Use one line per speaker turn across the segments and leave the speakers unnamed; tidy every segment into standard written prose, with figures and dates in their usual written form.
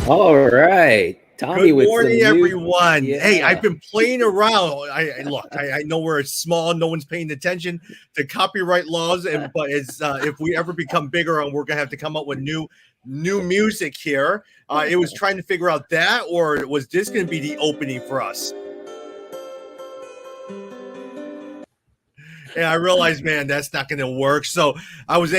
All right. Tommy
Good
with
morning,
some new.
everyone. Hey, I've
Yeah.
been playing around. I know we're small, no one's paying attention to copyright laws, but it's if we ever become bigger, and we're gonna have to come up with new music here. It was trying to figure out that, or was this gonna be the opening for us? And I realized, man, that's not going to work. So I was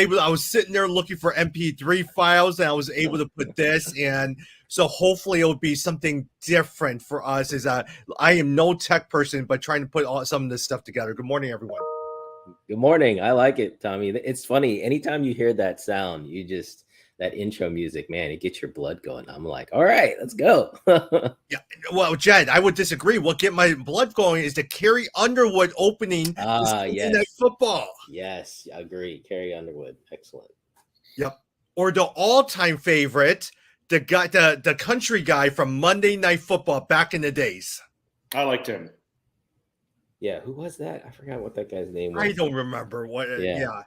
sitting there looking for MP3 files, and I was able to put this. And so hopefully it'll be something different for us. I am no tech person, but trying to put some of this stuff together. Good morning, everyone.
Good morning. I like it, Tommy. It's funny. Anytime you hear that sound, that intro music, man, it gets your blood going. I'm like, all right, let's go.
Yeah, well, Jed, I would disagree. What get my blood going is the Carrie Underwood opening to Sunday Night
Yes.
Football.
Yes, I agree. Carrie Underwood. Excellent.
Yep. Or the all-time favorite, the country guy from Monday Night Football back in the days.
I liked him.
Yeah, who was that? I forgot what that guy's name was.
I don't remember what.
Yeah.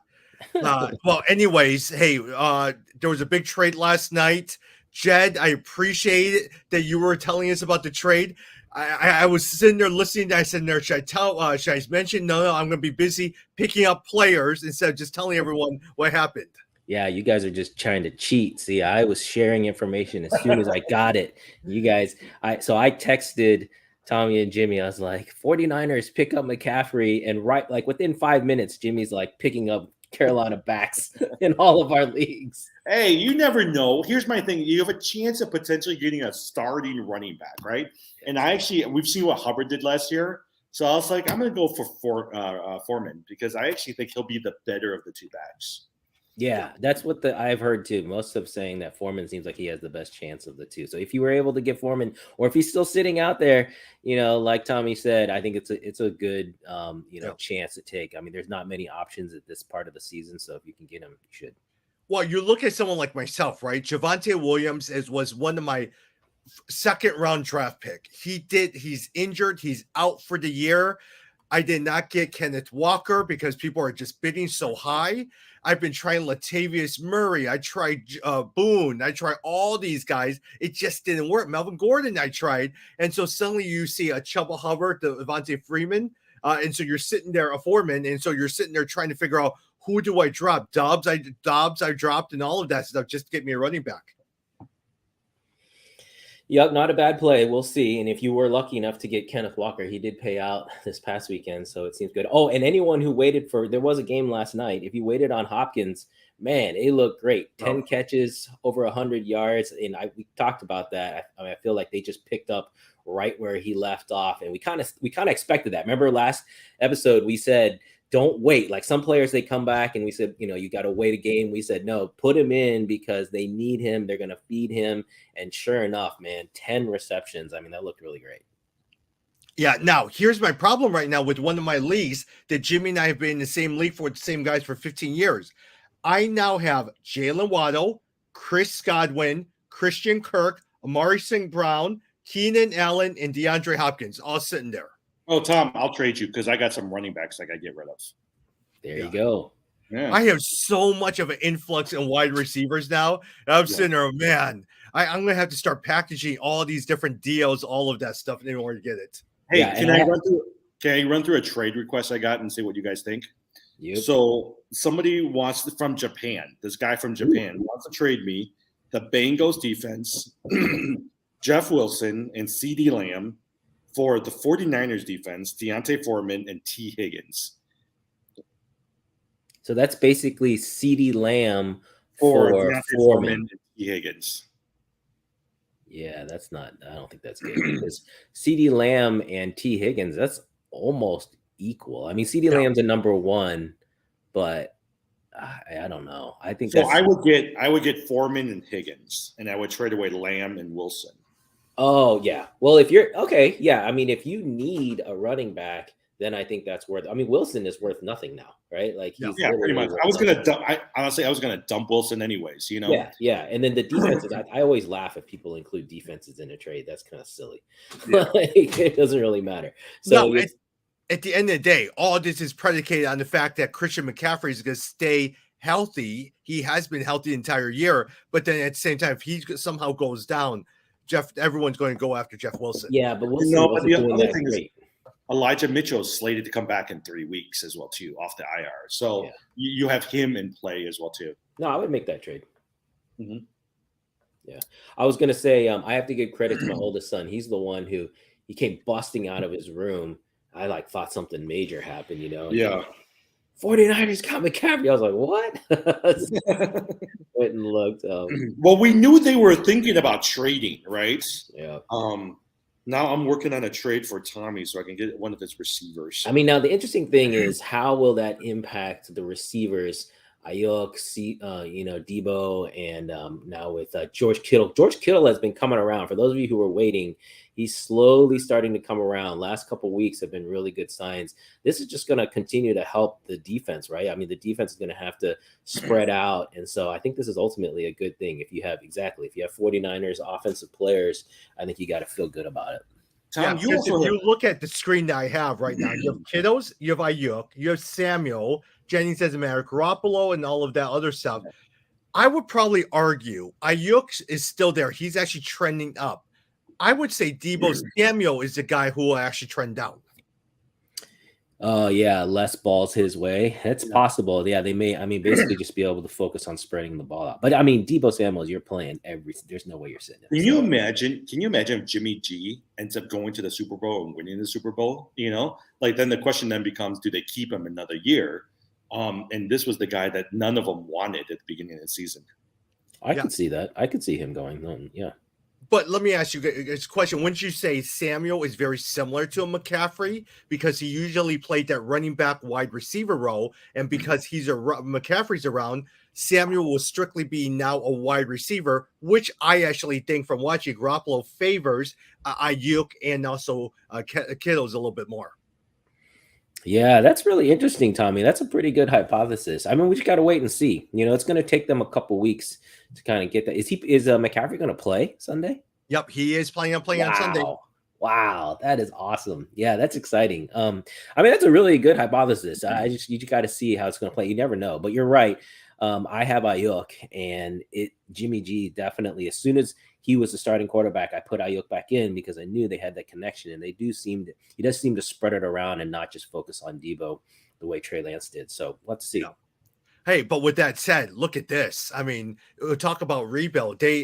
Well, anyways, hey, there was a big trade last night. Jed, I appreciate it that you were telling us about the trade. I was sitting there listening. I said, "There, should I mention? No, I'm going to be busy picking up players instead of just telling everyone what happened."
Yeah, you guys are just trying to cheat. See, I was sharing information as soon as I got it. You guys, I texted Tommy and Jimmy. I was like, 49ers pick up McCaffrey, and right like within 5 minutes, Jimmy's like picking up Carolina backs in all of our leagues.
Hey, you never know. Here's my thing. You have a chance of potentially getting a starting running back, right? And we've seen what Hubbard did last year. So I was like, I'm going to go for Foreman because I actually think he'll be the better of the two backs.
Yeah, that's what I've heard too. Most of saying that Foreman seems like he has the best chance of the two. So if you were able to get Foreman, or if he's still sitting out there, like Tommy said, I think it's a good chance to take. I mean, there's not many options at this part of the season, so if you can get him, you should.
Well, you look at someone like myself, right? Javonte Williams was one of my second round draft pick. He's injured. He's out for the year. I did not get Kenneth Walker because people are just bidding so high. I've been trying Latavius Murray. I tried Boone. I tried all these guys. It just didn't work. Melvin Gordon, I tried. And so suddenly you see a Chuba Hubbard, the Devontae Freeman. And so you're sitting there, a Foreman. And so you're sitting there trying to figure out, who do I drop? Dobbs I dropped, and all of that stuff just to get me a running back.
Yep, not a bad play. We'll see. And if you were lucky enough to get Kenneth Walker, he did pay out this past weekend, so it seems good. Oh, and anyone who waited there was a game last night. If you waited on Hopkins, man, it looked great. 10 catches, over 100 yards, and we talked about that. I feel like they just picked up right where he left off, and we kind of expected that. Remember last episode we said, don't wait. Like some players, they come back and we said, you got to wait a game. We said, no, put him in because they need him. They're going to feed him. And sure enough, man, 10 receptions. I mean, that looked really great.
Yeah. Now, here's my problem right now with one of my leagues that Jimmy and I have been in the same league for the same guys for 15 years. I now have Jalen Waddle, Chris Godwin, Christian Kirk, Amari St. Brown, Keenan Allen, and DeAndre Hopkins all sitting there.
Oh, Tom, I'll trade you because I got some running backs I got to get rid of.
There you go.
Yeah. I have so much of an influx in wide receivers now. I'm sitting there, man, I'm going to have to start packaging all these different deals, all of that stuff in order to get it.
Hey, can I run through a trade request I got and see what you guys think?
Yep.
So somebody from Japan, this guy from Japan wants to trade me the Bengals defense, Jeff Wilson, and CeeDee Lamb for the 49ers defense, Deontay Foreman, and T. Higgins.
So that's basically CeeDee Lamb
for Foreman and T. Higgins.
Yeah, I don't think that's good because CeeDee Lamb and T. Higgins, that's almost equal. I mean, CeeDee Lamb's a number one, but I don't know. I think
so. I would get Foreman and Higgins, and I would trade away Lamb and Wilson.
Oh, yeah. Well, if you're okay, yeah. I mean, if you need a running back, then I think that's worth. I mean, Wilson is worth nothing now, right? Like, he's
pretty much. I was gonna dump Wilson anyways.
Yeah. And then the defenses. I always laugh if people include defenses in a trade. That's kind of silly. Yeah. It doesn't really matter. So
at the end of the day, all this is predicated on the fact that Christian McCaffrey is going to stay healthy, he has been healthy the entire year. But then at the same time, if he somehow goes down, everyone's going to go after Jeff Wilson.
Yeah, but Wilson
No, but
wasn't
the
doing
other
that
thing is
great.
Elijah Mitchell is slated to come back in 3 weeks as well too, off the IR. So
Yeah.
you have him in play as well too.
No, I would make that trade.
Mhm.
Yeah, I was gonna say I have to give credit to my oldest son. He's the one who he came busting out of his room. I like thought something major happened, you know. And
Yeah.
49ers got McCaffrey. I was like, what? Went and looked.
Well, we knew they were thinking about trading, right?
Yeah.
Now I'm working on a trade for Tommy so I can get one of his receivers.
I mean, now the interesting thing is how will that impact the receivers? Ayuk, Debo, and now with George Kittle. George Kittle has been coming around. For those of you who are waiting, he's slowly starting to come around. Last couple of weeks have been really good signs. This is just going to continue to help the defense, right? I mean, the defense is going to have to spread out. And so I think this is ultimately a good thing. If you have 49ers offensive players, I think you got to feel good about it.
Tom,
if you look at the screen that I have right now, you have Kittles, you have Ayuk, you have Samuel, Jennings doesn't matter, Garoppolo, and all of that other stuff. I would probably argue Ayuk is still there. He's actually trending up. I would say Debo Samuel is the guy who will actually trend down.
Yeah, less balls his way. It's possible. Yeah, they may. I mean, basically just be able to focus on spreading the ball out. But I mean, Debo Samuel, you're playing there's no way you're sitting.
Can you imagine if Jimmy G ends up going to the Super Bowl and winning the Super Bowl? You know, like then the question then becomes, do they keep him another year? And this was the guy that none of them wanted at the beginning of the season.
I could see that. I could see him going. Yeah.
But let me ask you a question. Wouldn't you say Samuel is very similar to a McCaffrey because he usually played that running back wide receiver role, and because McCaffrey's around, Samuel will strictly be now a wide receiver, which I actually think from watching Garoppolo favors Ayuk and also Kittle's a little bit more.
Yeah, that's really interesting, Tommy. That's a pretty good hypothesis. I mean, we just got to wait and see. You know, it's going to take them a couple weeks to kind of get that. Is McCaffrey going to play Sunday?
Yep, he is playing on Sunday.
Wow, that is awesome. Yeah, that's exciting. I mean, that's a really good hypothesis. You just got to see how it's going to play. You never know, but you're right. I have Ayuk, and Jimmy G definitely. As soon as he was the starting quarterback, I put Ayuk back in because I knew they had that connection, and he does seem to spread it around and not just focus on Debo the way Trey Lance did. So let's see.
Yeah. Hey, but with that said, look at this. I mean, we'll talk about rebuild. They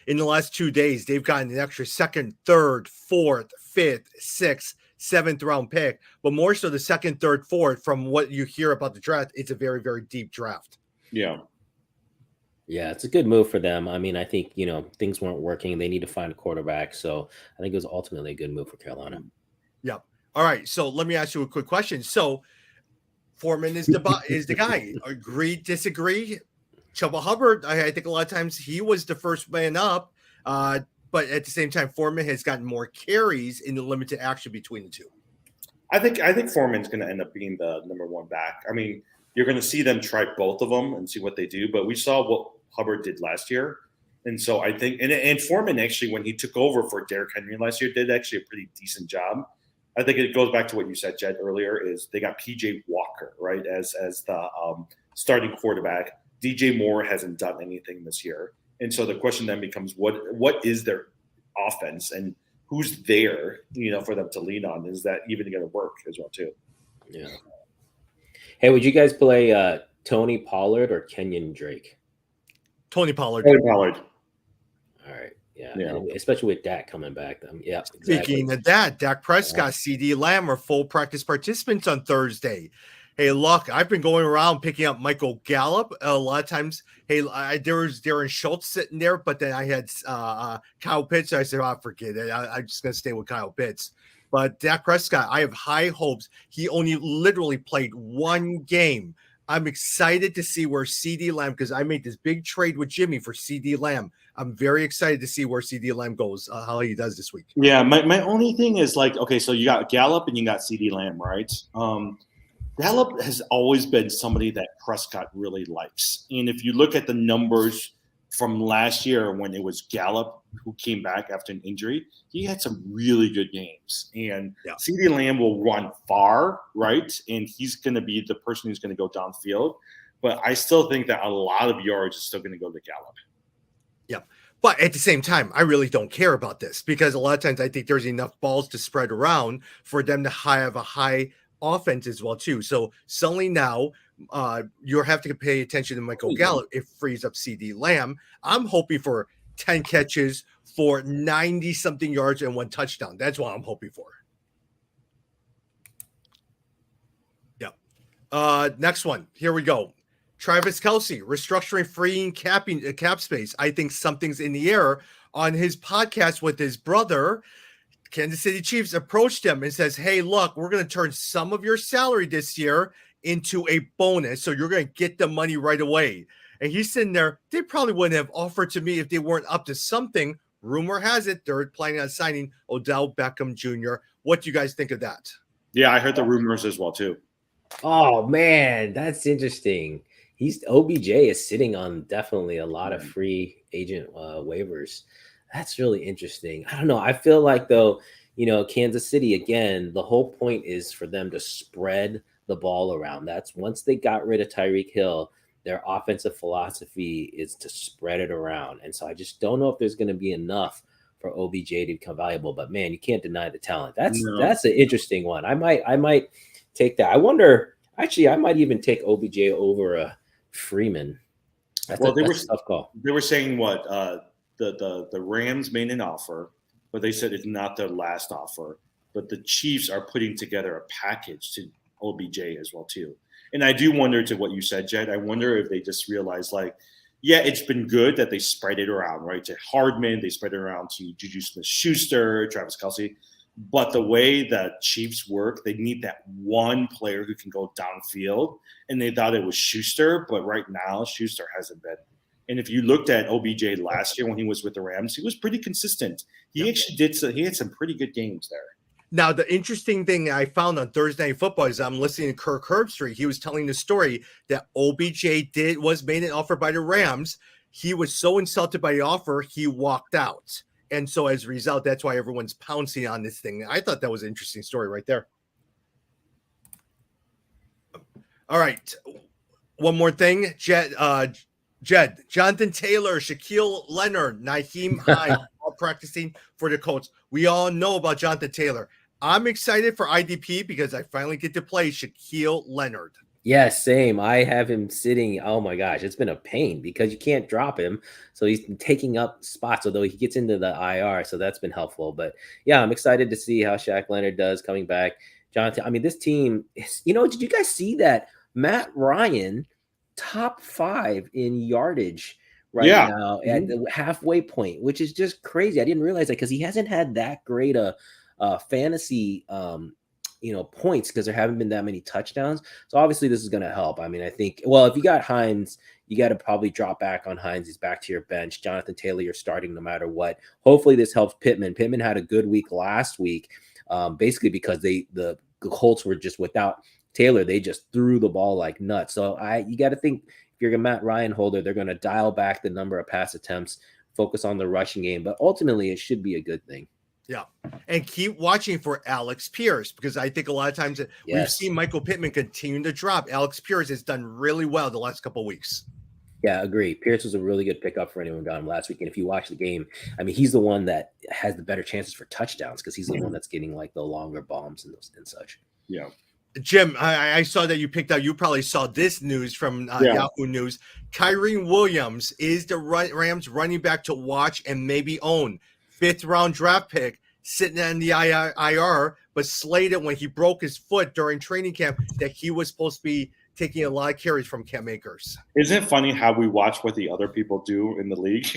in the last 2 days, they've gotten an extra second, third, fourth, fifth, sixth, seventh round pick, but more so the second, third, fourth. From what you hear about the draft, it's a very, very deep draft.
Yeah.
Yeah, it's a good move for them. I mean, I think, things weren't working. They need to find a quarterback. So I think it was ultimately a good move for Carolina.
Yeah. All right. So let me ask you a quick question. So Foreman is the guy. Agree, disagree? Chuba Hubbard, I think a lot of times he was the first man up. But at the same time, Foreman has gotten more carries in the limited action between the two.
I think Foreman's going to end up being the number one back. I mean, you're going to see them try both of them and see what they do. But we saw what Hubbard did last year. And so I think – and Foreman actually, when he took over for Derrick Henry last year, did actually a pretty decent job. I think it goes back to what you said, Jed, earlier, is they got P.J. Walker, right, as the starting quarterback. DJ Moore hasn't done anything this year. And so the question then becomes what is their offense and who's there, for them to lean on? Is that even going to work as well, too?
Yeah. Hey, would you guys play Tony Pollard or Kenyon Drake?
Tony Pollard.
All right. Yeah. Especially with Dak coming back. Yeah. Exactly.
Speaking of that, Dak Prescott, CeeDee Lamb are full practice participants on Thursday. Hey, look, I've been going around picking up Michael Gallup a lot of times. Hey, there was Darren Schultz sitting there, but then I had Kyle Pitts. So I said, forget it. I'm just going to stay with Kyle Pitts. But Dak Prescott, I have high hopes. He only literally played one game. I'm excited to see where CeeDee Lamb, because I made this big trade with Jimmy for CeeDee Lamb. I'm very excited to see where CeeDee Lamb goes, how he does this week.
Yeah, my only thing is okay, so you got Gallup and you got CeeDee Lamb, right? Gallup has always been somebody that Prescott really likes. And if you look at the numbers from last year when it was Gallup who came back after an injury, he had some really good games. And CeeDee Lamb will run far, right? And he's going to be the person who's going to go downfield. but I still think that a lot of yards is still going to go to Gallup.
Yeah. But at the same time, I really don't care about this because a lot of times I think there's enough balls to spread around for them to have a high offense as well too. So suddenly now you have to pay attention to Michael Gallup. It frees up CD Lamb. I'm hoping for 10 catches for 90 something yards and 1 touchdown. That's what I'm hoping for. Yeah. Next one. Here we go. Travis Kelce, restructuring, freeing cap space. I think something's in the air. On his podcast with his brother, Kansas City Chiefs approached him and says, hey, look, we're going to turn some of your salary this year into a bonus. So you're going to get the money right away. And he's sitting there. They probably wouldn't have offered to me if they weren't up to something. Rumor has it they're planning on signing Odell Beckham Jr. What do you guys think of that?
Yeah, I heard the rumors as well, too.
Oh, man, that's interesting. OBJ is sitting on definitely a lot of free agent waivers. That's really interesting. I don't know. I feel like, though, Kansas City, again, the whole point is for them to spread the ball around. That's once they got rid of Tyreek Hill, their offensive philosophy is to spread it around. And so I just don't know if there's going to be enough for OBJ to become valuable. But, man, you can't deny the talent. That's an interesting one. I might take that. I wonder, actually, I might even take OBJ over Freeman. That's a tough call.
They were saying what the Rams made an offer, but they said it's not their last offer. But the Chiefs are putting together a package to OBJ as well too. And I do wonder, to what you said, Jed, I wonder if they just realized, like, yeah, it's been good that they spread it around, right? To Hardman, they spread it around to Juju Smith-Schuster, Travis Kelce. But the way that Chiefs work, they need that one player who can go downfield. And they thought it was Schuster, but right now Schuster hasn't been. And if you looked at OBJ last year when he was with the Rams, he was pretty consistent. He actually he had some pretty good games there.
Now, the interesting thing I found on Thursday Night Football is I'm listening to Kirk Herbstreit. He was telling the story that OBJ was made an offer by the Rams. He was so insulted by the offer, he walked out. And so as a result, that's why everyone's pouncing on this thing. I thought that was an interesting story right there. All right. One more thing. Jed, Jonathan Taylor, Shaquille Leonard, Nyheim Hines, all practicing for the Colts. We all know about Jonathan Taylor. I'm excited for IDP because I finally get to play Shaquille Leonard.
Yeah, same. I have him sitting. Oh my gosh, it's been a pain because you can't drop him. So he's been taking up spots, although he gets into the IR. So that's been helpful. But yeah, I'm excited to see how Shaq Leonard does coming back. Jonathan, I mean, this team is, did you guys see that Matt Ryan top 5 in yardage now at the halfway point, which is just crazy. I didn't realize that because he hasn't had that great a fantasy points because there haven't been that many touchdowns. So obviously this is going to help. I mean, I think, well, if you got Hines, you got to probably drop back on Hines. He's back to your bench. Jonathan Taylor, you're starting no matter what. Hopefully this helps Pittman. Pittman had a good week last week, basically because the Colts were just without Taylor. They just threw the ball like nuts. So you got to think if you're a Matt Ryan holder, they're going to dial back the number of pass attempts, focus on the rushing game, but ultimately it should be a good thing.
Yeah. And keep watching for Alex Pierce because I think a lot of times we've seen Michael Pittman continue to drop. Alex Pierce has done really well the last couple of weeks.
Yeah, agree. Pierce was a really good pickup for anyone got him last week. And if you watch the game, I mean, he's the one that has the better chances for touchdowns because he's the one that's getting like the longer bombs and such.
Yeah.
Jim, I saw that you picked out. You probably saw this news from Yahoo News. Kyren Williams is the Rams running back to watch and maybe own. 5th round draft pick sitting on the IR, but slated when he broke his foot during training camp that he was supposed to be taking a lot of carries from Cam Akers.
Isn't it funny how we watch what the other people do in the league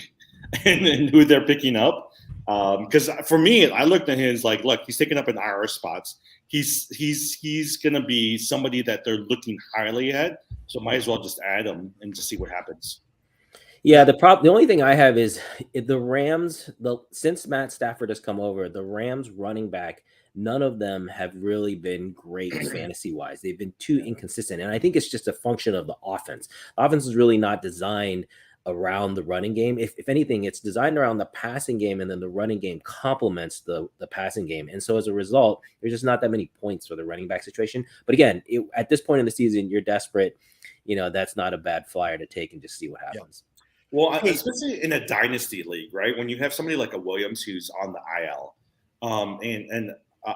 and who they're picking up? Because for me, I looked at his like, look, he's taking up an IR spots. He's gonna be somebody that they're looking highly at. So might as well just add him and just see what happens.
Yeah, the only thing I have is the Rams. Since Matt Stafford has come over, the Rams running back, none of them have really been great fantasy wise. They've been too inconsistent, and I think it's just a function of the offense. The offense is really not designed around the running game. If anything, it's designed around the passing game, and then the running game complements the passing game. And so as a result, there's just not that many points for the running back situation. But again, at this point in the season, you're desperate. That's not a bad flyer to take and just see what happens.
Well, especially in a dynasty league, right? When you have somebody like a Williams who's on the IL, and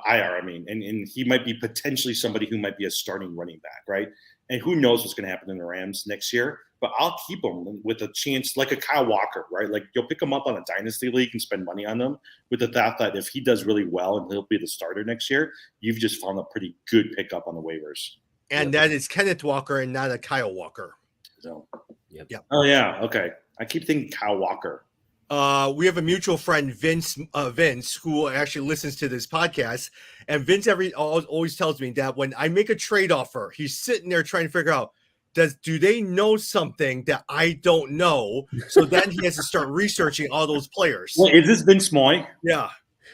IR, and he might be potentially somebody who might be a starting running back, right? And who knows what's going to happen in the Rams next year? But I'll keep him with a chance, like a Kyle Walker, right? Like you'll pick him up on a dynasty league and spend money on him with the thought that if he does really well and he'll be the starter next year, you've just found a pretty good pickup on the waivers.
And that is Kenneth Walker and not a Kyle Walker.
So,
yep.
Oh yeah, okay. I keep thinking Kyle Walker.
We have a mutual friend, Vince, who actually listens to this podcast. And Vince always tells me that when I make a trade offer, he's sitting there trying to figure out, do they know something that I don't know? So then he has to start researching all those players.
Well, is this Vince Moy?
Yeah.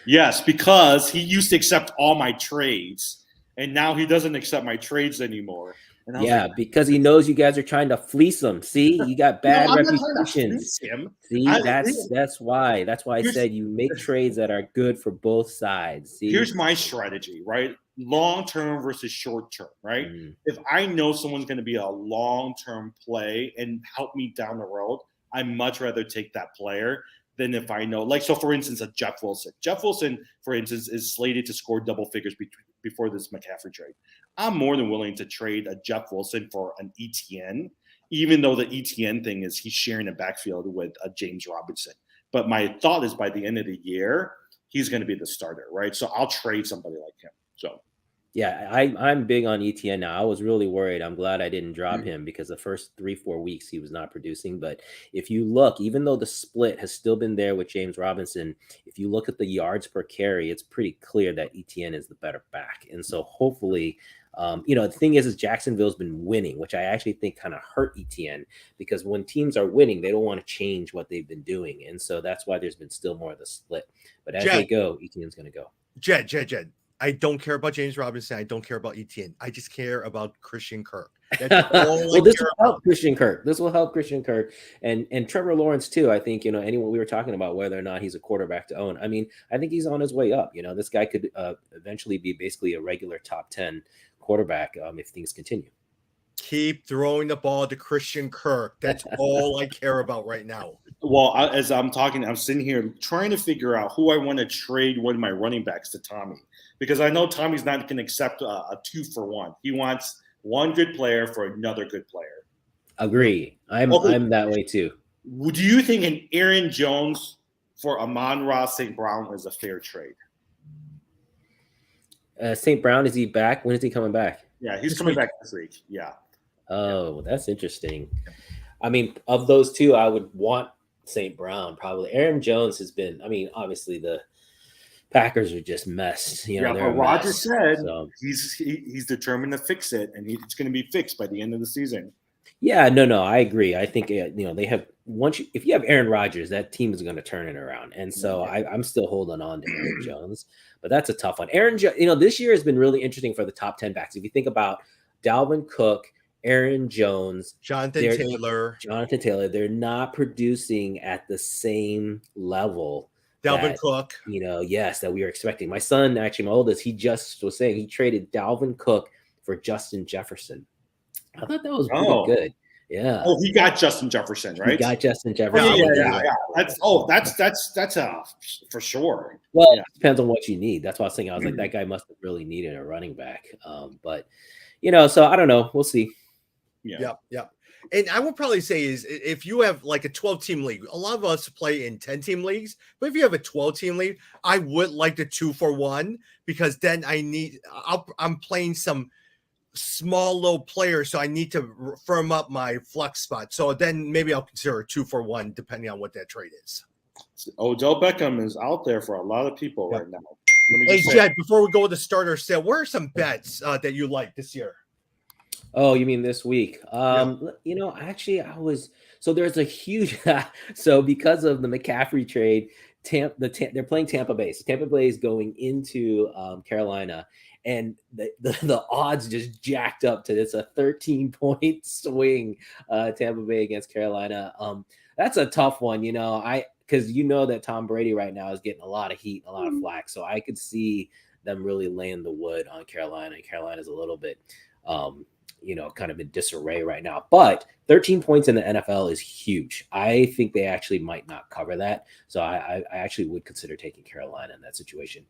Yes, because he used to accept all my trades, and now he doesn't accept my trades anymore.
Yeah, because he knows you guys are trying to fleece him. See, you got bad reputation. See, that's why. That's why I said you make trades that are good for both sides. See?
Here's my strategy, right? Long-term versus short-term, right? Mm-hmm. If I know someone's going to be a long-term play and help me down the road, I'd much rather take that player than if I know, like, so for instance, a Jeff Wilson. Jeff Wilson, for instance, is slated to score double figures before this McCaffrey trade. I'm more than willing to trade a Jeff Wilson for an ETN, even though the ETN thing is he's sharing a backfield with a James Robinson. But my thought is by the end of the year, he's going to be the starter, right? So I'll trade somebody like him. So,
yeah, I'm big on ETN now. I was really worried. I'm glad I didn't drop him because the first 3-4 weeks he was not producing. But if you look, even though the split has still been there with James Robinson, if you look at the yards per carry, it's pretty clear that ETN is the better back. And so hopefully, the thing is Jacksonville's been winning, which I actually think kind of hurt ETN because when teams are winning, they don't want to change what they've been doing. And so that's why there's been still more of the split. But as they go, ETN's going to go.
Jed. I don't care about James Robinson. I don't care about ETN. I just care about Christian Kirk. That's all
well, this will help Christian Kirk. This will help Christian Kirk and Trevor Lawrence too. I think, anyone we were talking about whether or not he's a quarterback to own. I mean, I think he's on his way up. This guy could eventually be basically a regular top 10 quarterback if things continue.
Keep throwing the ball to Christian Kirk. That's all I care about right now.
Well, as I'm talking, I'm sitting here trying to figure out who I want to trade one of my running backs to Tommy. Because I know Tommy's not going to accept a 2-for-1. He wants one good player for another good player.
Agree. I'm that way too.
Do you think an Aaron Jones for Amon-Ra St. Brown is a fair trade?
St. Brown, is he back? When is he coming back?
Yeah, he's coming back this week. Yeah.
Oh, that's interesting. I mean, of those two, I would want St. Brown probably. Aaron Jones has been, obviously the Packers are just messed. But
Roger said he's determined to fix it, and it's going to be fixed by the end of the season.
Yeah, no, I agree. I think they have if you have Aaron Rodgers, that team is going to turn it around, and so I'm still holding on to Aaron Jones, but that's a tough one. Aaron, this year has been really interesting for the top 10 backs. If you think about Dalvin Cook, Aaron Jones,
Jonathan Taylor,
they're not producing at the same level.
Dalvin Cook,
that we were expecting. My son, actually, my oldest, he just was saying he traded Dalvin Cook for Justin Jefferson. I thought that was pretty good. Yeah.
Oh, he got Justin Jefferson, right?
He got Justin Jefferson.
Yeah. That's for sure.
Well, it depends on what you need. That's why I was thinking. I was like, that guy must have really needed a running back. But so I don't know. We'll see.
Yeah. And I would probably say is if you have like a 12-team league, a lot of us play in 10-team leagues, but if you have a 12-team league, I would like the 2-for-1 because then I'm playing some small low players, so I need to firm up my flex spot. So then maybe I'll consider a 2-for-1 depending on what that trade is.
Odell Beckham is out there for a lot of people right now.
Hey, Jed, before we go to the starter sale, what are some bets that you like this year?
Oh, you mean this week? Actually, there's a huge so because of the McCaffrey trade, they're playing Tampa Bay. So Tampa Bay is going into Carolina, and the odds just jacked up to it's a 13-point swing. Tampa Bay against Carolina. That's a tough one, because that Tom Brady right now is getting a lot of heat, a lot of flack. So I could see them really laying the wood on Carolina. And Carolina's a little bit, kind of in disarray right now. But 13 points in the NFL is huge. I think they actually might not cover that. So I actually would consider taking Carolina in that situation.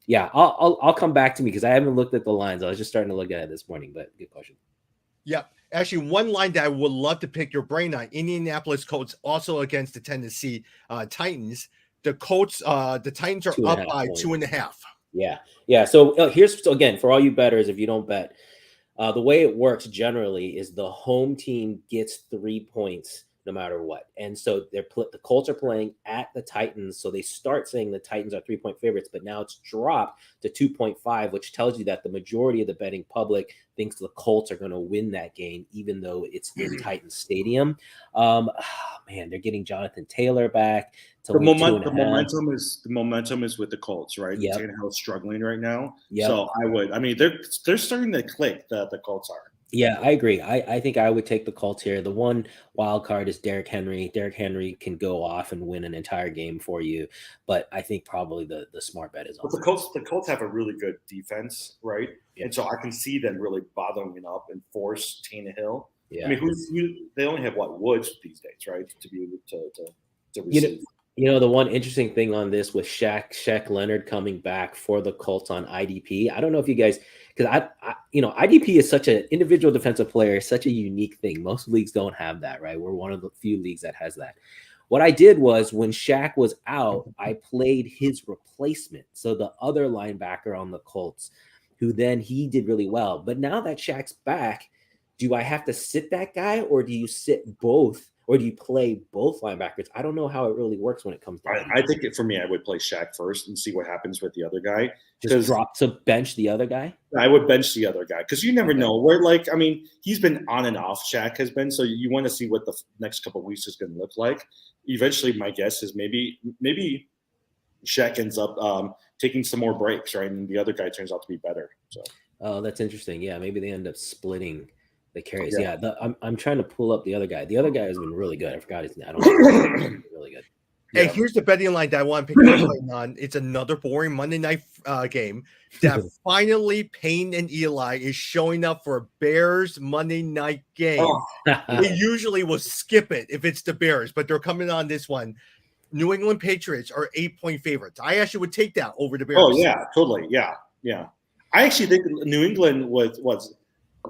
Yeah, I'll come back to me because I haven't looked at the lines. I was just starting to look at it this morning, but good question.
Yeah. Actually, one line that I would love to pick your brain on: Indianapolis Colts also against the Tennessee Titans. The Titans are up by 2.5.
Yeah. So again, for all you bettors, if you don't bet, the way it works generally is the home team gets 3 points no matter what. And so the Colts are playing at the Titans. So they start saying the Titans are 3-point favorites, but now it's dropped to 2.5, which tells you that the majority of the betting public thinks the Colts are going to win that game, even though it's in Titans Stadium. Man, they're getting Jonathan Taylor back.
The momentum is with the Colts, right?
Yep.
Tannehill's struggling right now.
Yep.
So they're starting to click, the Colts are.
Yeah, I agree. I think I would take the Colts here. The one wild card is Derrick Henry. Derrick Henry can go off and win an entire game for you, but I think probably the smart bet is on
the Colts. The Colts have a really good defense, right? Yeah. And so I can see them really bothering up and force Tannehill. Yeah. I mean, they only have Woods these days, right? To be able to receive.
The one interesting thing on this with Shaq Leonard coming back for the Colts on IDP. I don't know if you guys, because IDP is such an individual defensive player, such a unique thing. Most leagues don't have that, right? We're one of the few leagues that has that. What I did was when Shaq was out, I played his replacement. So the other linebacker on the Colts, who then he did really well. But now that Shaq's back, do I have to sit that guy or do you sit both? Or do you play both linebackers? I don't know how it really works when it comes down.
I think for me, I would play Shaq first and see what happens with the other guy.
Bench the other guy?
I would bench the other guy because you never know. He's been on and off. Shaq has been, so you want to see what the next couple of weeks is going to look like. Eventually, my guess is maybe Shaq ends up taking some more breaks, right? And the other guy turns out to be better. So.
Oh, that's interesting. Yeah, maybe they end up splitting the carries. Yeah, I'm trying to pull up the other guy. The other guy has been really good. I forgot his name. I don't know. Really good.
Hey, here's the betting line that I want to pick up on. It's another boring Monday night game that finally Payne and Eli is showing up for a Bears Monday night game. They usually will skip it if it's the Bears, but they're coming on this one. New England Patriots are 8-point favorites. I actually would take that over the Bears.
Oh, yeah, totally. Yeah. I actually think New England was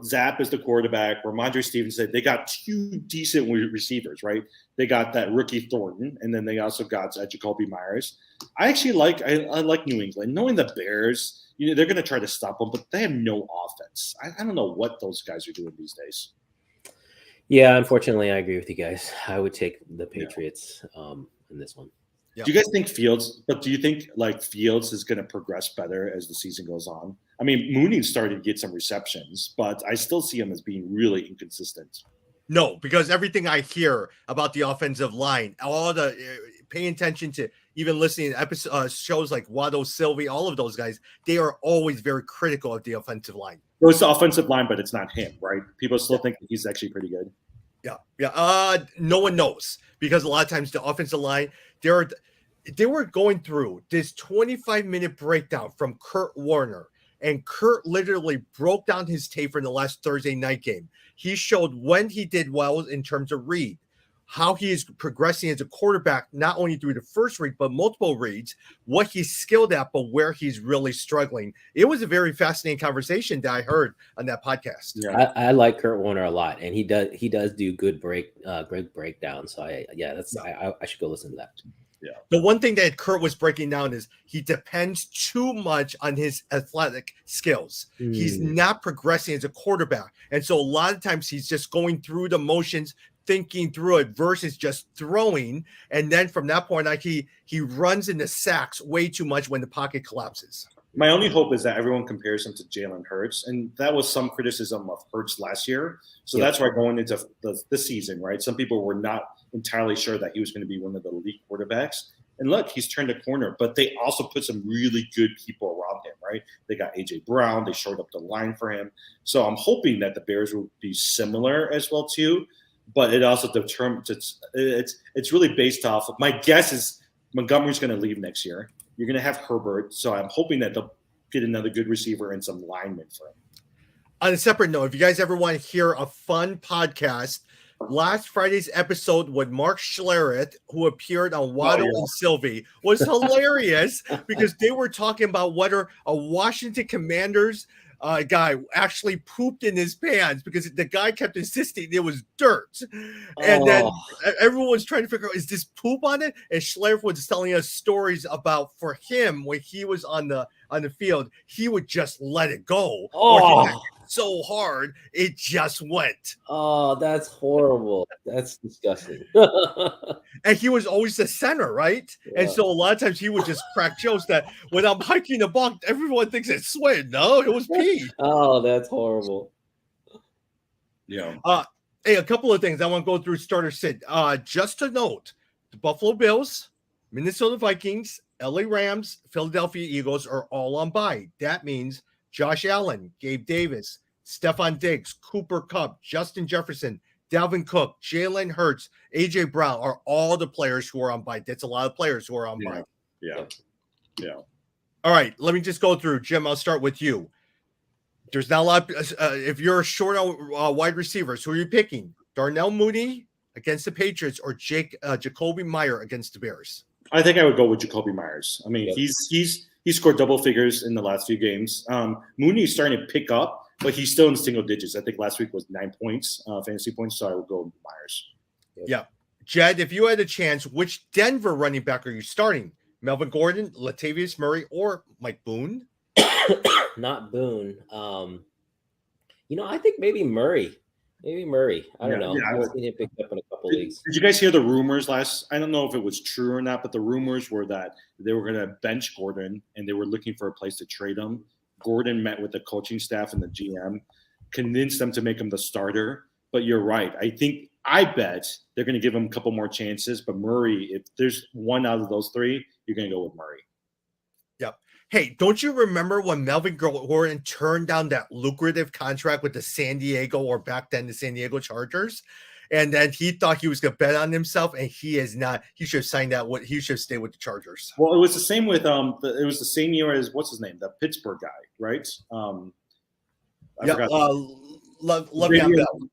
Zapp is the quarterback. Ramondre Stevenson. They got two decent receivers, right? They got that rookie Thornton, and then they also got Jacoby Myers. I actually like New England. Knowing the Bears, they're going to try to stop them, but they have no offense. I don't know what those guys are doing these days.
Yeah, unfortunately, I agree with you guys. I would take the Patriots in this one.
Yeah. Do you guys think Fields? But do you think Fields is going to progress better as the season goes on? I mean, Mooney started to get some receptions, but I still see him as being really inconsistent.
No, because everything I hear about the offensive line, all the paying attention to, even listening to shows like Wado Sylvie, all of those guys, they are always very critical of the offensive line.
Well, it's the offensive line, but it's not him, right? People still think that he's actually pretty good.
Yeah. No one knows because a lot of times the offensive line, they were going through this 25-minute breakdown from Kurt Warner, and Kurt literally broke down his tape from the last Thursday night game. He showed when he did well in terms of read, how he is progressing as a quarterback, not only through the first read, but multiple reads, what he's skilled at, but where he's really struggling. It was a very fascinating conversation that I heard on that podcast.
Yeah. I like Kurt Warner a lot, and he does do good breakdown. So I should go listen to that.
Yeah. The one thing that Kurt was breaking down is he depends too much on his athletic skills. He's not progressing as a quarterback. And so a lot of times he's just going through the motions, thinking through it versus just throwing. And then from that point, he runs into sacks way too much when the pocket collapses.
My only hope is that everyone compares him to Jalen Hurts. And that was some criticism of Hurts last year. So that's why going into this season, right? Some people were not entirely sure that he was going to be one of the elite quarterbacks. And look, he's turned a corner, but they also put some really good people around him, right? They got A.J. Brown. They shored up the line for him. So I'm hoping that the Bears will be similar as well, too. but it also determines it's really based off of, my guess is Montgomery's going to leave next year. You're going to have Herbert, so I'm hoping that they'll get another good receiver and some linemen for him.
On a separate note, if you guys ever want to hear a fun podcast, last Friday's episode with Mark Schlereth, who appeared on Waddle and Sylvie, was hilarious because they were talking about whether a Washington Commanders guy actually pooped in his pants because the guy kept insisting it was dirt. And then everyone was trying to figure out, is this poop on it? And Schlereth was telling us stories about, for him, when he was on the field, he would just let it go. So hard it just went.
Oh, that's horrible. That's disgusting.
And he was always the center, right? Yeah. And so a lot of times he would just crack jokes that when I'm hiking the block, everyone thinks it's sweat. No, it was pee.
Oh, that's horrible.
Yeah.
Hey, a couple of things I want to go through starter sit. Just to note, the Buffalo Bills, Minnesota Vikings, LA Rams, Philadelphia Eagles are all on bye. That means Josh Allen, Gabe Davis, Stephon Diggs, Cooper Kupp, Justin Jefferson, Dalvin Cook, Jalen Hurts, A.J. Brown are all the players who are on bye. That's a lot of players who are on bye.
Yeah.
All right, let me just go through. Jim, I'll start with you. There's not a lot. If you're short on wide receivers, who are you picking? Darnell Mooney against the Patriots or Jacoby Meyer against the Bears?
I think I would go with Jacoby Myers. I mean, he scored double figures in the last few games. Mooney is starting to pick up, but he's still in single digits. I think last week was 9 points, fantasy points, so I would go with Myers.
Yeah. Jed, if you had a chance, which Denver running back are you starting? Melvin Gordon, Latavius Murray, or Mike Boone?
Not Boone. I think maybe Murray. Maybe Murray. I don't know.
Yeah,
I've seen him picked up in a couple leagues.
Did you guys hear the rumors I don't know if it was true or not, but the rumors were that they were going to bench Gordon and they were looking for a place to trade him. Gordon met with the coaching staff and the GM, convinced them to make him the starter. But you're right. I bet they're going to give him a couple more chances. But Murray, if there's one out of those three, you're going to go with Murray.
Yep. Hey, don't you remember when Melvin Gordon turned down that lucrative contract with the San Diego, or back then the San Diego Chargers? And then he thought he was going to bet on himself, and he is not. He should have signed that. He should stay with the Chargers.
Well, it was the same with it was the same year as what's his name, the Pittsburgh guy, right?
Le'Veon Bell.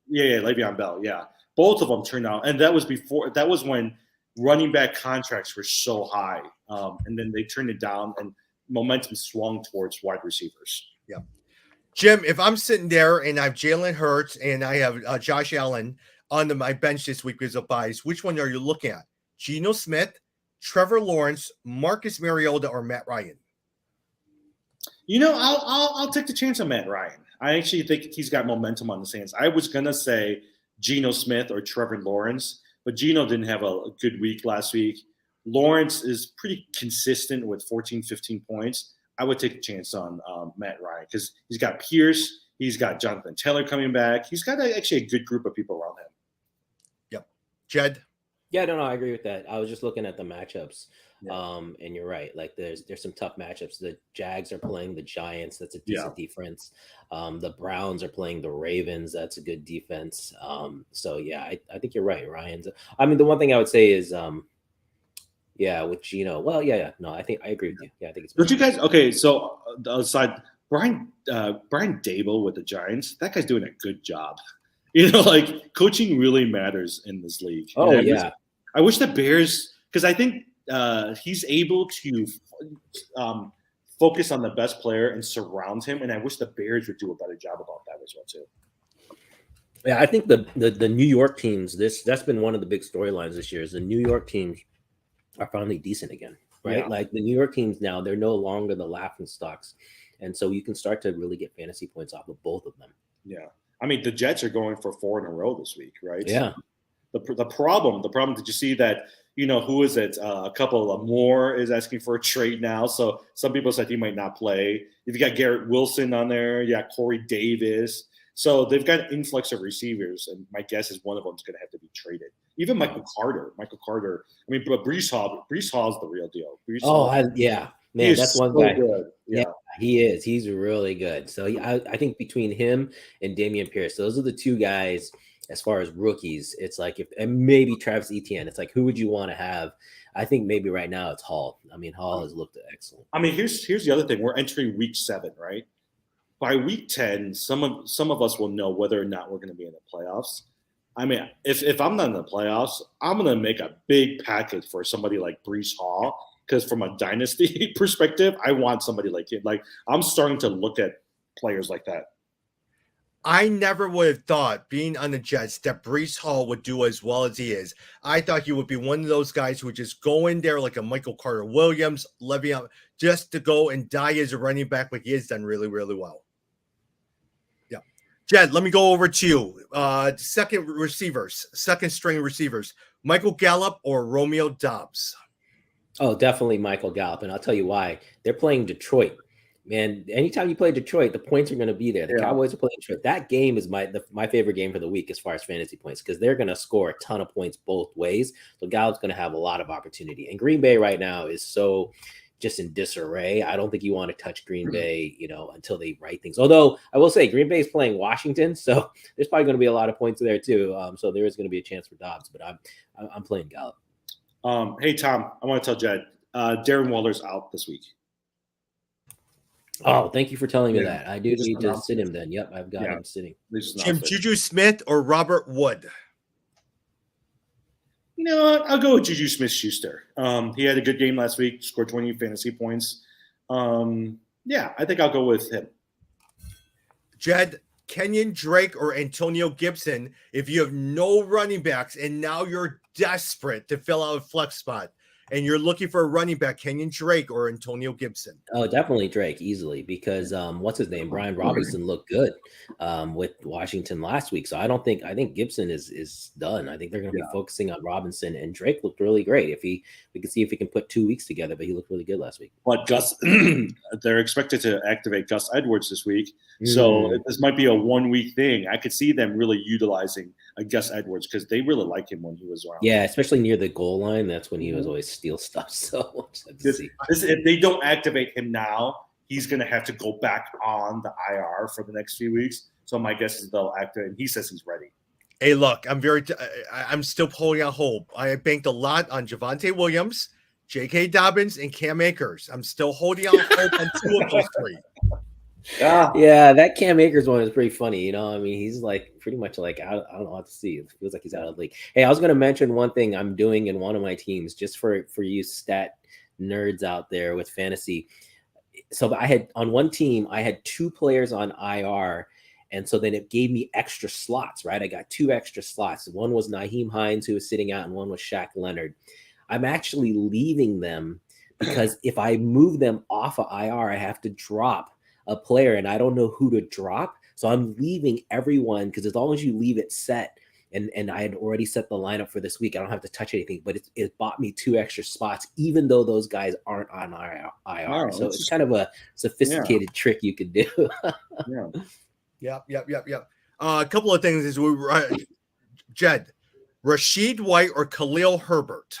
Yeah, Le'Veon Bell. Yeah, both of them turned out, and that was before. That was when running back contracts were so high, and then they turned it down, and momentum swung towards wide receivers.
Yeah, Jim, if I'm sitting there and I have Jalen Hurts and I have Josh Allen on my bench this week because of buys, which one are you looking at? Geno Smith, Trevor Lawrence, Marcus Mariota, or Matt Ryan?
I'll take the chance on Matt Ryan. I actually think he's got momentum on the Saints. I was gonna say Geno Smith or Trevor Lawrence, but Geno didn't have a good week last week. Lawrence is pretty consistent with 14, 15 points. I would take a chance on Matt Ryan because he's got Pierce, he's got Jonathan Taylor coming back. He's got actually a good group of people around him.
Yep. Jed?
Yeah, no, I agree with that. I was just looking at the matchups, and you're right. Like, there's some tough matchups. The Jags are playing the Giants. That's a decent defense. The Browns are playing the Ravens. That's a good defense. So yeah, I think you're right. Ryan's. I mean, the one thing I would say is, with Geno. Well, no, I agree with you. Yeah, I think it's.
Don't you guys? Okay, so the other side, Brian Daboll with the Giants. That guy's doing a good job. Like, coaching really matters in this league.
Oh, yeah.
I wish the Bears, because I think he's able to focus on the best player and surround him, and I wish the Bears would do a better job about that as well, too.
Yeah, I think the New York teams, that's been one of the big storylines this year, is the New York teams are finally decent again, right? Yeah. Like, the New York teams now, they're no longer the laughing stocks, and so you can start to really get fantasy points off of both of them.
Yeah. I mean, the Jets are going for 4 in a row this week, right?
Yeah.
The problem, did you see that, who is it? A couple of Moore is asking for a trade now. So some people said he might not play. If you got Garrett Wilson on there, Corey Davis. So they've got an influx of receivers, and my guess is one of them is going to have to be traded. Even Michael Carter. I mean, but Breece Hall is the real deal.
Man, that's one guy.
Good. Yeah,
he is. He's really good. So I think between him and Dameon Pierce, those are the two guys. as far as rookies, it's like and maybe Travis Etienne. It's like, who would you want to have? I think maybe right now it's Hall. I mean, Hall has looked excellent.
I mean, here's the other thing. We're entering week 7, right? By week 10, some of us will know whether or not we're going to be in the playoffs. I mean, if I'm not in the playoffs, I'm going to make a big package for somebody like Breece Hall, because from a dynasty perspective, I want somebody like him. Like, I'm starting to look at players like that.
I never would have thought, being on the Jets, that Breece Hall would do as well as he is. I thought he would be one of those guys who would just go in there like a Michael Carter Williams, Le'Veon, just to go and die as a running back, like he has done really, really well. Yeah. Jed, let me go over to you. Second string receivers, Michael Gallup or Romeo Doubs?
Oh, definitely Michael Gallup. And I'll tell you why. They're playing Detroit. Man, anytime you play Detroit, the points are going to be there. The Cowboys are playing Detroit. That game is my favorite game for the week as far as fantasy points, because they're going to score a ton of points both ways. So Gallup's going to have a lot of opportunity. And Green Bay right now is so just in disarray. I don't think you want to touch Green Bay, until they right things. Although I will say Green Bay is playing Washington, so there's probably going to be a lot of points there too. So there is going to be a chance for Dobbs, but I'm playing Gallup.
Hey Tom, I want to tell Jed, Darren Waller's out this week.
Oh, thank you for telling me that. I do need to sit him then. Yep, I've got him sitting.
Jim, Juju Smith or Robert Wood?
You know what? I'll go with Juju Smith-Schuster. He had a good game last week, scored 20 fantasy points. Yeah, I think I'll go with him.
Jed, Kenyon Drake or Antonio Gibson, if you have no running backs and now you're desperate to fill out a flex spot, and you're looking for a running back, Kenyon Drake or Antonio Gibson?
Oh, definitely Drake, easily, because what's his name? Brian Robinson looked good with Washington last week. So I think Gibson is done. I think they're going to be focusing on Robinson, and Drake looked really great. We can see if he can put 2 weeks together, but he looked really good last week.
But Gus, they're expected to activate Gus Edwards this week. So this might be a 1 week thing. I could see them really utilizing Gus Edwards because they really like him when he was around.
Yeah, especially near the goal line. That's when he was always steal stuff. So
if they don't activate him now, he's going to have to go back on the IR for the next few weeks. So my guess is they'll activate. And he says he's ready.
Hey, look, I'm still pulling out hope. I banked a lot on Javonte Williams, J.K. Dobbins, and Cam Akers. I'm still holding out hope on 2 of those 3.
Yeah, that Cam Akers one is pretty funny. I mean, he's like pretty much like I don't know what to see. It feels like he's out of the league. Hey, I was going to mention one thing I'm doing in one of my teams, just for you stat nerds out there with fantasy. So I had on one team, I had 2 players on IR, and so then it gave me extra slots. Right, I got 2 extra slots. One was Nyheim Hines, who was sitting out, and one was Shaq Leonard. I'm actually leaving them because if I move them off of IR, I have to drop a player, and I don't know who to drop. So I'm leaving everyone, because as long as you leave it set, and I had already set the lineup for this week, I don't have to touch anything, but it bought me 2 extra spots, even though those guys aren't on IR.
Wow,
so it's kind of a sophisticated trick you could do.
Yep. A couple of things is Jed, Rashid White or Khalil Herbert?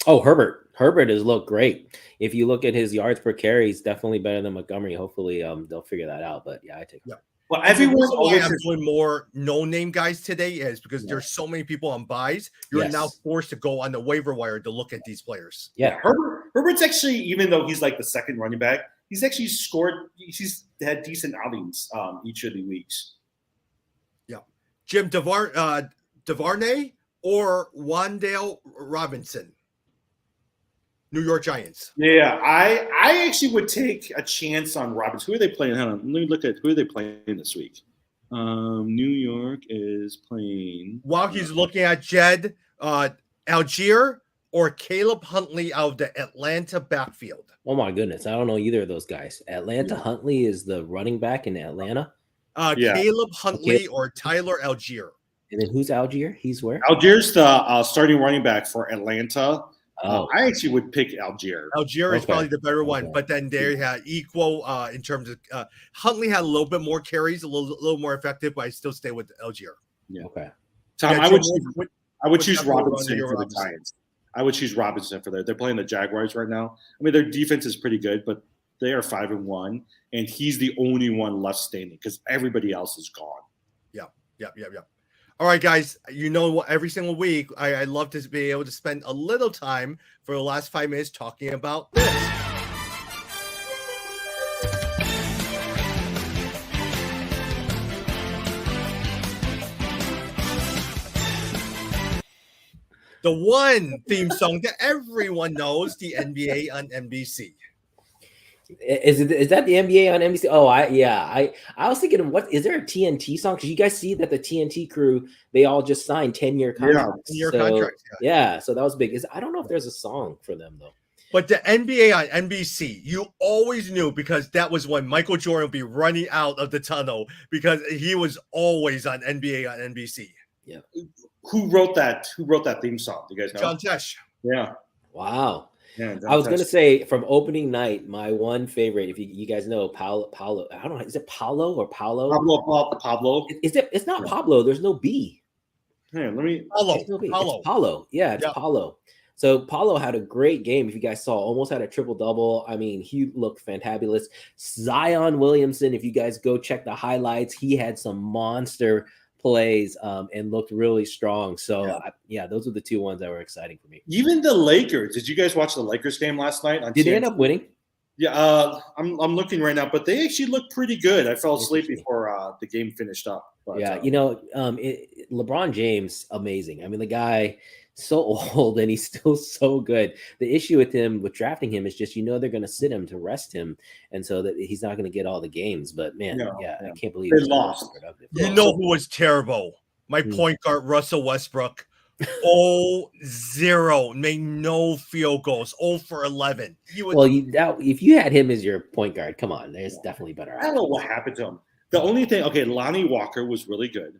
Oh, Herbert has looked great. If you look at his yards per carry, he's definitely better than Montgomery. Hopefully, they'll figure that out. But yeah, I take him.
Well, everyone's always
doing more no-name guys today is because there's so many people on buys. You're now forced to go on the waiver wire to look at these players.
Yeah,
Herbert's actually, even though he's like the second running back, he's actually scored. He's had decent outings each of the weeks.
Yeah, Jim Duvernay or Wan'Dale Robinson, New York Giants.
Yeah, I actually would take a chance on Robinson. Who are they playing? Hold on, let me look at who are they playing this week. New York is playing.
While he's looking at Jed, Algier or Caleb Huntley out of the Atlanta backfield.
Oh my goodness, I don't know either of those guys. Huntley is the running back in Atlanta.
Caleb Huntley or Tyler Algier.
And then who's Algier? He's where?
Algier's the starting running back for Atlanta.
Oh.
I actually would pick Algier.
Algier is probably the better one, but then they had equal in terms of Huntley had a little bit more carries, a little more effective, but I still stay with Algier.
Yeah.
Okay.
Tom, I would choose Robinson for the Giants. I would choose Robinson for they're playing the Jaguars right now. I mean, their defense is pretty good, but they are 5-1, and he's the only one left standing because everybody else is gone.
Yeah. All right, guys. You know what? Every single week, I love to be able to spend a little time for the last 5 minutes talking about this. The one theme song that everyone knows, the NBA on NBC.
Is that the NBA on NBC? Oh, I was thinking, what is there a TNT song? Because you guys see that the TNT crew, they all just signed 10-year contracts.
10-year contracts.
Yeah, so that was big. I don't know if there's a song for them though.
But the NBA on NBC, you always knew, because that was when Michael Jordan would be running out of the tunnel, because he was always on NBA on NBC.
Yeah.
Who wrote that? Who wrote that theme song? Do you guys know?
John Tesh.
Yeah.
Wow.
Yeah,
I was going to say, from opening night, my one favorite, if you guys know, Paulo, I don't know, is it Paulo or Paulo?
Pablo.
It's not Pablo. There's no B.
Here, let me.
Paulo.
No B. It's Paulo. Yeah, it's Paulo. So Paulo had a great game. If you guys saw, almost had a triple-double. I mean, he looked fantabulous. Zion Williamson, if you guys go check the highlights, he had some monster plays and looked really strong. So those are the two ones that were exciting for me.
Even the Lakers. Did you guys watch the Lakers game last night?
Did they end up winning?
Yeah, I'm looking right now, but they actually looked pretty good. I fell asleep before the game finished up. But,
LeBron James, amazing. I mean, the guy, so old and he's still so good. The issue with him, with drafting him, is just they're going to sit him to rest him, and so that he's not going to get all the games. But man, I can't believe
they lost.
You know who was terrible? My point guard, Russell Westbrook. 0-0, made no field goals, 0 for 11.
If you had him as your point guard, come on, there's definitely better.
I don't know what happened to him. The only thing, Lonnie Walker was really good.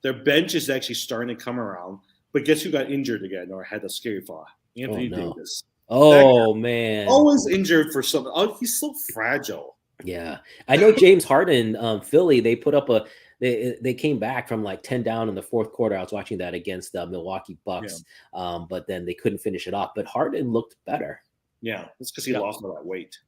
Their bench is actually starting to come around, but guess who got injured again or had a scary fall? Anthony Davis.
Oh man,
always injured for something. Oh, he's so fragile.
Yeah, I know James Harden, Philly. They put up They came back from like 10 down in the fourth quarter. I was watching that against the Milwaukee Bucks, but then they couldn't finish it off. But Harden looked better.
Yeah, it's because he lost all that weight.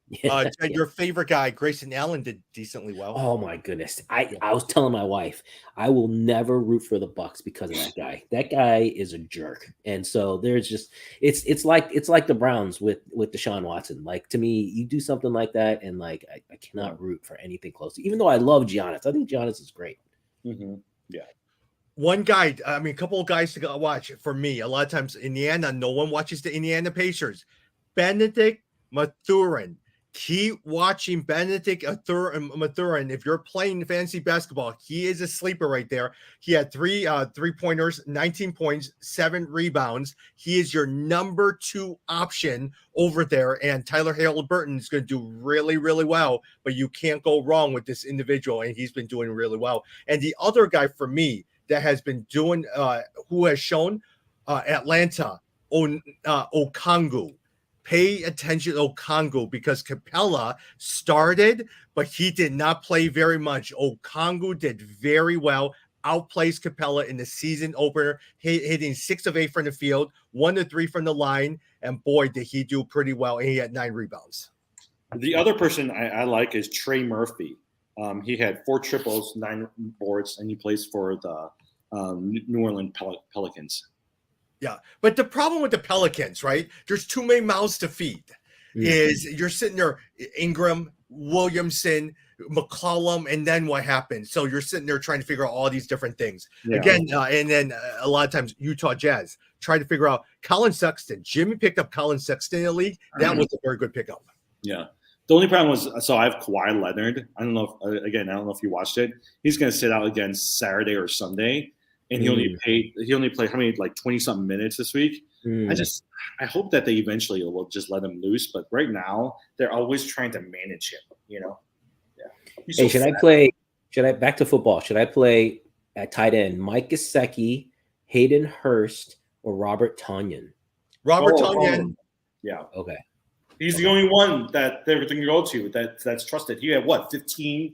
Your favorite guy, Grayson Allen, did decently well.
Oh my goodness! I was telling my wife, I will never root for the Bucks because of that guy. That guy is a jerk, and so there's just it's like the Browns with Deshaun Watson. Like, to me, you do something like that, and like I cannot root for anything close. Even though I love Giannis, I think Giannis is great.
Mm-hmm. Yeah.
One guy, a couple of guys to watch for me. A lot of times, Indiana, no one watches the Indiana Pacers. Benedict Mathurin. Keep watching Benedict Mathurin. If you're playing fantasy basketball, he is a sleeper right there. He had 3 3-pointers, 19 points, 7 rebounds. He is your number 2 option over there. And Tyler Halliburton is going to do really, really well. But you can't go wrong with this individual, and he's been doing really well. And the other guy for me that has been doing, who has shown, Atlanta, Okongwu. Pay attention to Okongwu, because Capella started, but he did not play very much. Okongwu did very well, outplays Capella in the season opener, hitting 6 of 8 from the field, 1 of 3 from the line, and boy, did he do pretty well. And he had 9 rebounds.
The other person I like is Trey Murphy. He had 4 triples, 9 boards, and he plays for the New Orleans Pelicans.
Yeah, but the problem with the Pelicans, right? There's too many mouths to feed. Is you're sitting there, Ingram, Williamson, McCollum, and then what happens? So you're sitting there trying to figure out all these different things. Yeah. Again, and then a lot of times Utah Jazz try to figure out Colin Sexton. Jimmy picked up Colin Sexton in the league. That was a very good pickup.
Yeah. The only problem was, so I have Kawhi Leonard. I don't know if you watched it. He's going to sit out again Saturday or Sunday. And he only played how many, like 20-something minutes this week. I hope that they eventually will just let him loose. But right now, they're always trying to manage him, Yeah.
Hey, should I back to football? Should I play at tight end Mike Gesicki, Hayden Hurst, or Robert Tonyan?
Robert Tonyan.
Yeah.
Okay.
He's the only one that they're going to go to that's trusted. He had 15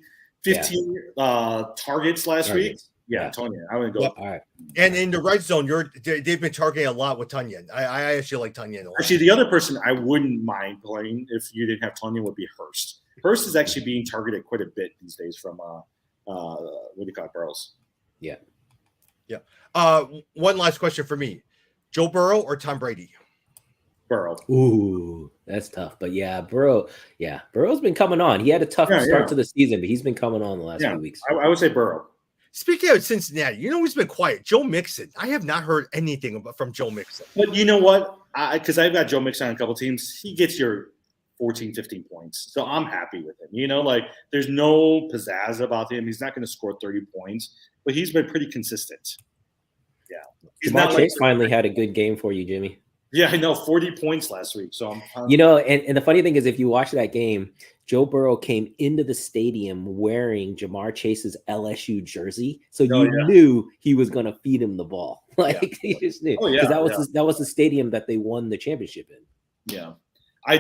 targets last week. Yeah, Tonyan. I would go.
Yep. All right.
And in the red zone, they've been targeting a lot with Tonyan. I actually like Tonyan a lot.
Actually, the other person I wouldn't mind playing if you didn't have Tonyan would be Hurst. Hurst is actually being targeted quite a bit these days from what do you call it, Burrows.
Yeah.
One last question for me: Joe Burrow or Tom Brady?
Burrow.
Ooh, that's tough. But yeah, Burrow's been coming on. He had a tough start to the season, but he's been coming on the last few weeks.
I would say Burrow.
Speaking of Cincinnati, you know who's been quiet? Joe Mixon. I have not heard anything from Joe Mixon.
But you know what? Because I've got Joe Mixon on a couple teams. He gets your 14, 15 points. So I'm happy with him. You know, like there's no pizzazz about him. He's not going to score 30 points, but he's been pretty consistent. Yeah.
Jamar Chase finally had a good game for you, Jimmy.
Yeah, I know, 40 points last week. So
you know, and the funny thing is, if you watch that game, Joe Burrow came into the stadium wearing Jamar Chase's LSU jersey, so you knew he was going to feed him the ball. Like he just knew, because that was the stadium that they won the championship in.
Yeah, I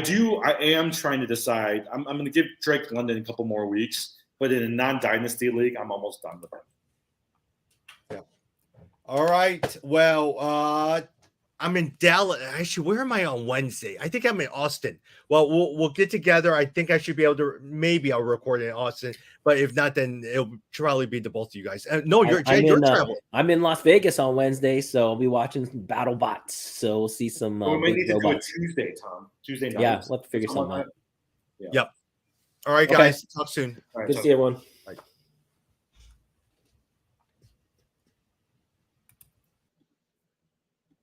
am trying to decide. I'm going to give Drake London a couple more weeks, but in a non-dynasty league, I'm almost done with him.
Yeah. All right. Well, I'm in Dallas. Actually, where am I on Wednesday? I think I'm in Austin. Well, we'll get together. I think I should be able to. Maybe I'll record in Austin, but if not, then it'll probably be to both of you guys. No, you're traveling.
I'm in Las Vegas on Wednesday, so I'll be watching BattleBots. So we'll see some.
We may need to do it Tuesday, Tom. Tuesday night.
Yeah, we'll have to figure something out.
Yeah. Yep. All right, guys. Talk soon.
Good to see everyone.